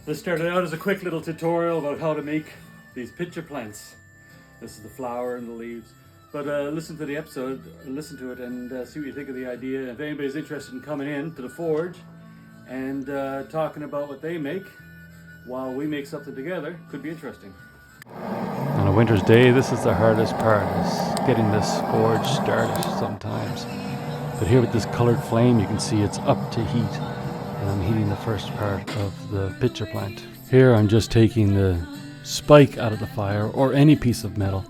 This started out as a quick little tutorial about how to make these pitcher plants. This is the flower and the leaves. But listen to the episode, listen to it and see what you think of the idea. If anybody's interested in coming in to the forge and talking about what they make while we make something together, could be interesting. On a winter's day, this is the hardest part, is getting this forge started sometimes. But here with this colored flame, you can see it's up to heat. And I'm heating the first part of the pitcher plant. Here I'm just taking the spike out of the fire, or any piece of metal,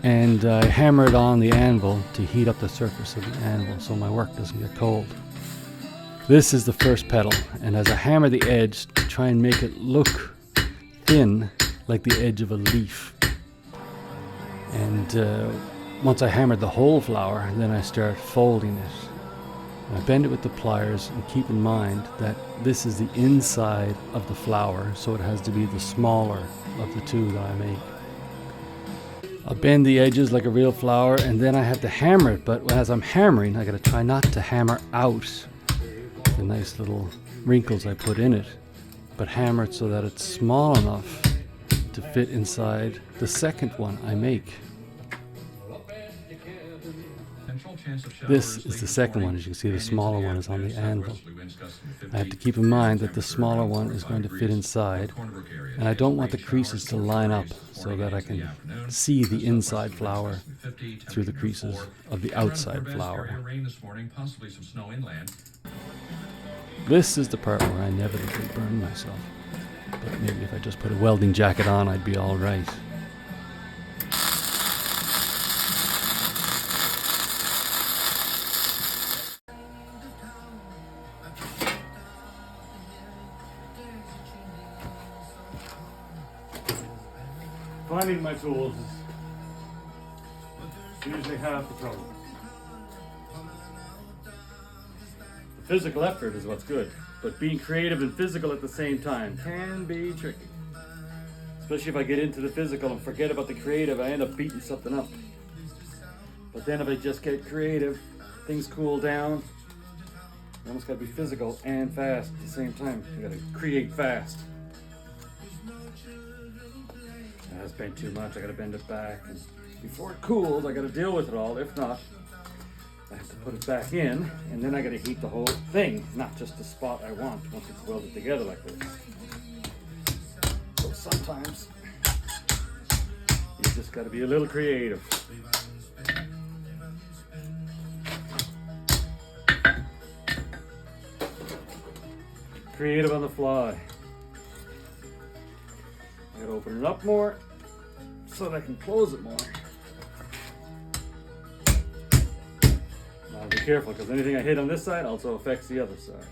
and I hammer it on the anvil to heat up the surface of the anvil so my work doesn't get cold. This is the first pedal, and as I hammer the edge to try and make it look thin like the edge of a leaf. And once I hammered the whole flower, then I start folding it. I bend it with the pliers and keep in mind that this is the inside of the flower, so it has to be the smaller of the two that I make. I'll bend the edges like a real flower and then I have to hammer it, but as I'm hammering I gotta try not to hammer out the nice little wrinkles I put in it, but hammer it so that it's small enough to fit inside the second one I make. This is the second one. As you can see, the smaller one is on the anvil. I have to keep in mind that the smaller one is going to fit inside, and I don't want the creases to line up so that I can see the inside flower through the creases of the outside flower. This is the part where I inevitably burn myself, but maybe if I just put a welding jacket on, I'd be all right. Finding my tools is usually half the trouble. The physical effort is what's good, but being creative and physical at the same time can be tricky. Especially if I get into the physical and forget about the creative, I end up beating something up. But then if I just get creative, things cool down. You almost gotta be physical and fast at the same time. You gotta create fast. I bent too much, I gotta bend it back, and before it cools I gotta deal with it all. If not, I have to put it back in, and then I gotta heat the whole thing, not just the spot I want once it's welded together like this. So sometimes you just gotta be a little creative. Creative on the fly. I gotta open it up more so that I can close it more. Now be careful, because anything I hit on this side also affects the other side.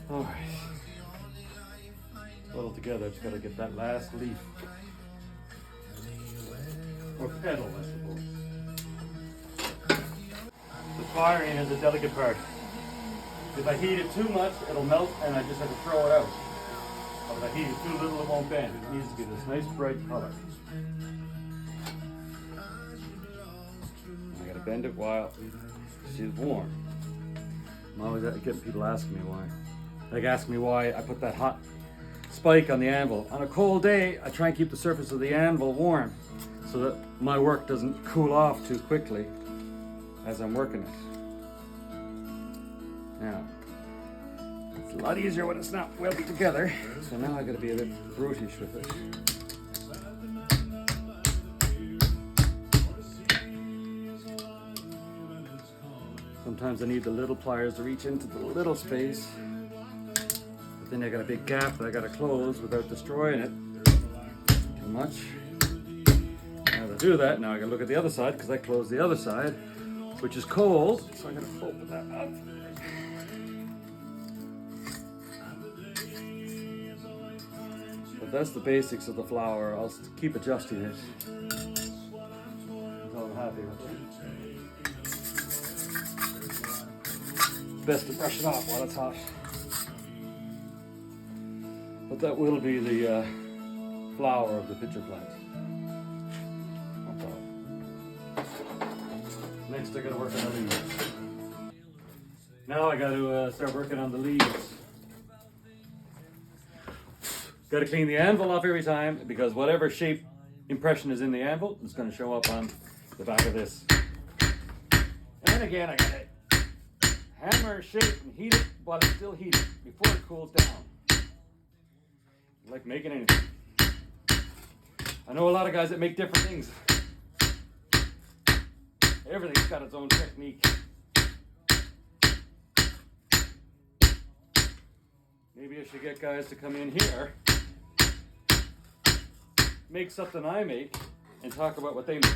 Alright. Put it together, I just gotta get that last leaf. Or petal, I suppose. The firing is a delicate part. If I heat it too much, it'll melt and I just have to throw it out. But if I heat it too little, it won't bend. It needs to be this nice bright color. I gotta bend it while it's warm. I'm always getting people asking me why. Like asking me why I put that hot spike on the anvil. On a cold day, I try and keep the surface of the anvil warm so that my work doesn't cool off too quickly as I'm working it. Now, it's a lot easier when it's not welded together, so now I gotta be a bit brutish with it. Sometimes I need the little pliers to reach into the little space, but then I got a big gap that I gotta close without destroying it too much. Now to do that, now I gotta look at the other side, because I closed the other side, which is cold, so I gotta open that up. But that's the basics of the flower. I'll keep adjusting it until I'm happy with it. Best to brush it off while it's hot. But that will be the flower of the pitcher plant. No problem. Next I gotta work on the leaves. Now I gotta start working on the leaves. Gotta clean the anvil off every time because whatever shape impression is in the anvil is gonna show up on the back of this. And again, I gotta hammer, shape, and heat it while it's still heated before it cools down. Like making anything. I know a lot of guys that make different things. Everything's got its own technique. Maybe I should get guys to come in here, make something I make, and talk about what they make.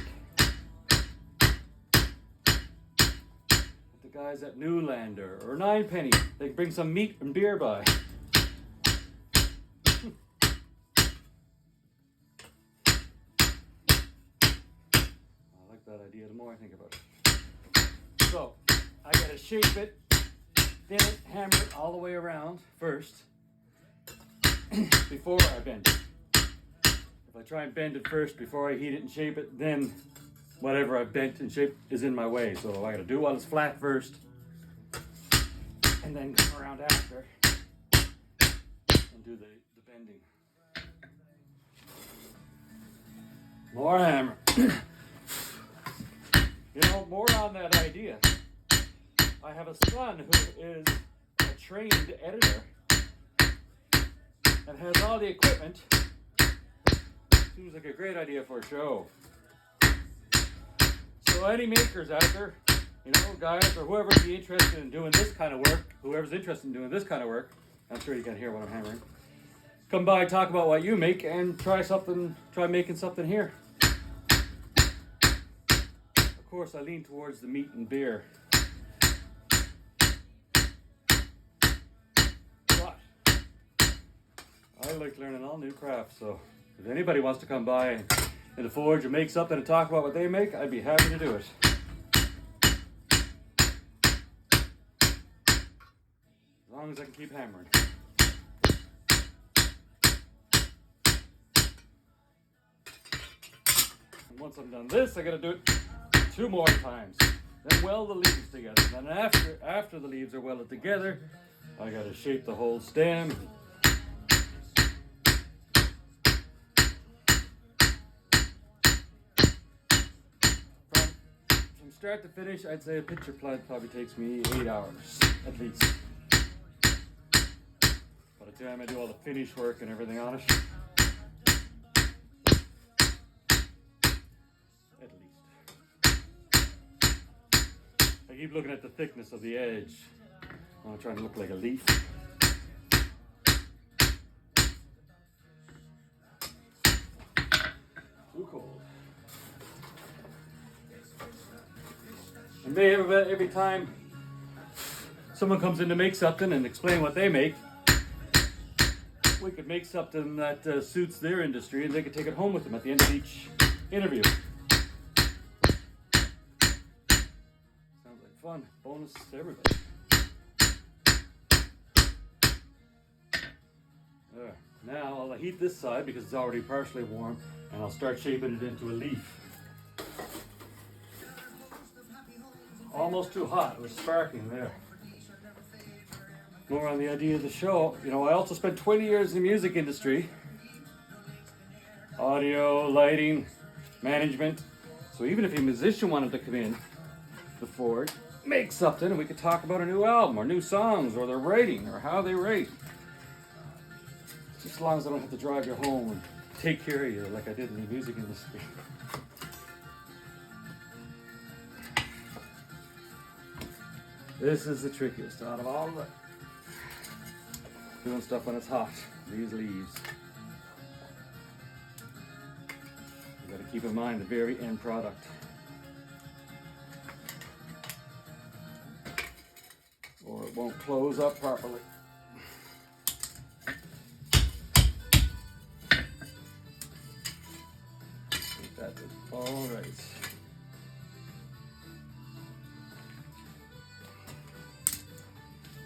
The guys at Newlander or Ninepenny, they bring some meat and beer by. That idea the more I think about it. So I gotta shape it, thin it, hammer it all the way around first before I bend it. If I try and bend it first before I heat it and shape it, then whatever I've bent and shaped is in my way. So I gotta do while it's flat first and then come around after and do the bending. More hammer. You know, more on that idea. I have a son who is a trained editor and has all the equipment. Seems like a great idea for a show. So any makers out there, you know, guys or whoever be interested in doing this kind of work, whoever's interested in doing this kind of work, I'm sure you can hear what I'm hammering. Come by, talk about what you make, and try making something here. Of course, I lean towards the meat and beer. But I like learning all new crafts, so if anybody wants to come by in the forge and make something and talk about what they make, I'd be happy to do it. As long as I can keep hammering. And once I'm done this, I gotta do it 2 more times. Then weld the leaves together. Then after the leaves are welded together, I gotta shape the whole stem. From start to finish, I'd say a pitcher plant probably takes me 8 hours at least. By the time I do all the finish work and everything on it. I keep looking at the thickness of the edge. I'm trying to look like a leaf. Too cold. And maybe every time someone comes in to make something and explain what they make, we could make something that suits their industry and they could take it home with them at the end of each interview. Fun. Bonus to everybody. There. Now I'll heat this side because it's already partially warm and I'll start shaping it into a leaf. Almost too hot. It was sparking there. More on the idea of the show. You know, I also spent 20 years in the music industry. Audio, lighting, management. So even if a musician wanted to come in the forge, make something, and we could talk about a new album or new songs or their writing or how they write. Just as long as I don't have to drive you home and take care of you like I did in the music industry. This is the trickiest out of all of it. Doing stuff when it's hot. These leaves. You got to keep in mind the very end product. Or it won't close up properly. That is all right.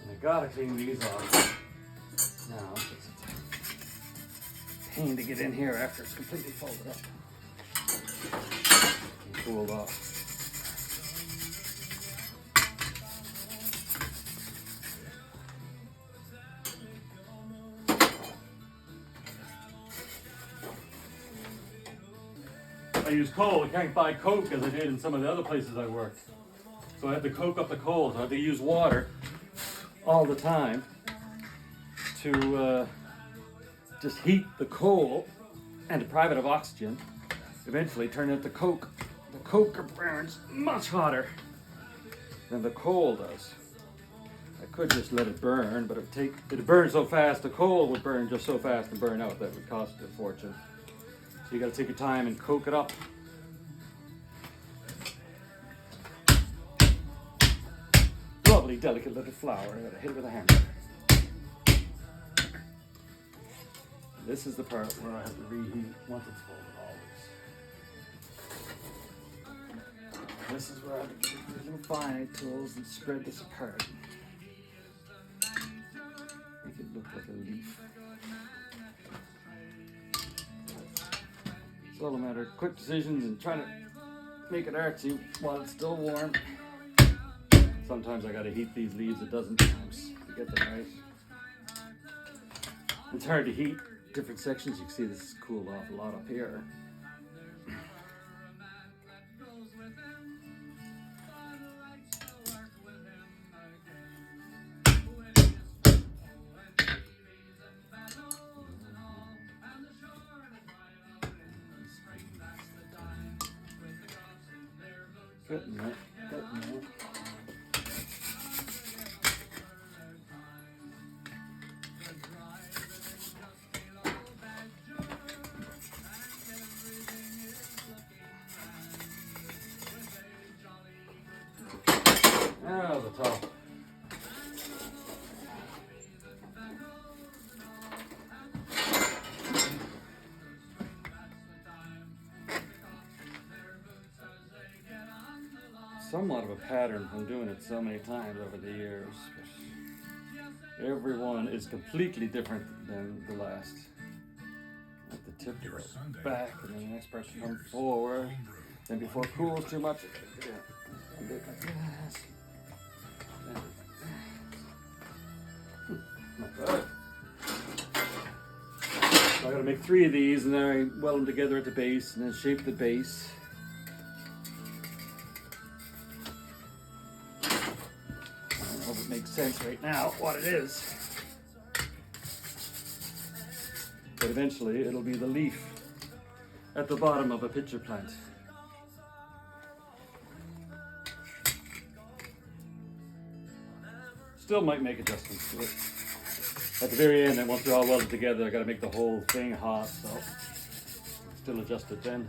And I gotta clean these off. Now, it's a pain to get in here after it's completely folded up and cooled off. use coal. I can't buy coke as I did in some of the other places I worked. So I had to coke up the coal. So I had to use water all the time to just heat the coal and deprive it of oxygen. Eventually turn it to coke. The coke burns much hotter than the coal does. I could just let it burn, but it'd burn so fast, the coal would burn just so fast and burn out that would cost a fortune. So you gotta take your time and coke it up. Lovely, delicate little flower. I gotta hit it with a hammer. This is the part where I have to reheat once it's folded always. This is where I have to get these little finite tools and spread this apart. Make it look like a leaf. It's all a matter of quick decisions and trying to make it artsy while it's still warm. Sometimes I gotta heat these leaves a dozen times to get them right. It's hard to heat different sections. You can see this has cooled off a lot up here. Getting it. Now the top. Somewhat of a pattern from doing it so many times over the years. Everyone is completely different than the last. At the tip goes back, and then the next part comes forward. Then before it cools too much, and do it like this. Not bad. So I gotta make 3 of these, and then I weld them together at the base, and then shape the base. I hope it makes sense right now what it is. But eventually it'll be the leaf at the bottom of a pitcher plant. Still might make adjustments to it. At the very end, and once they're all welded together, I gotta make the whole thing hot, so still adjust it then.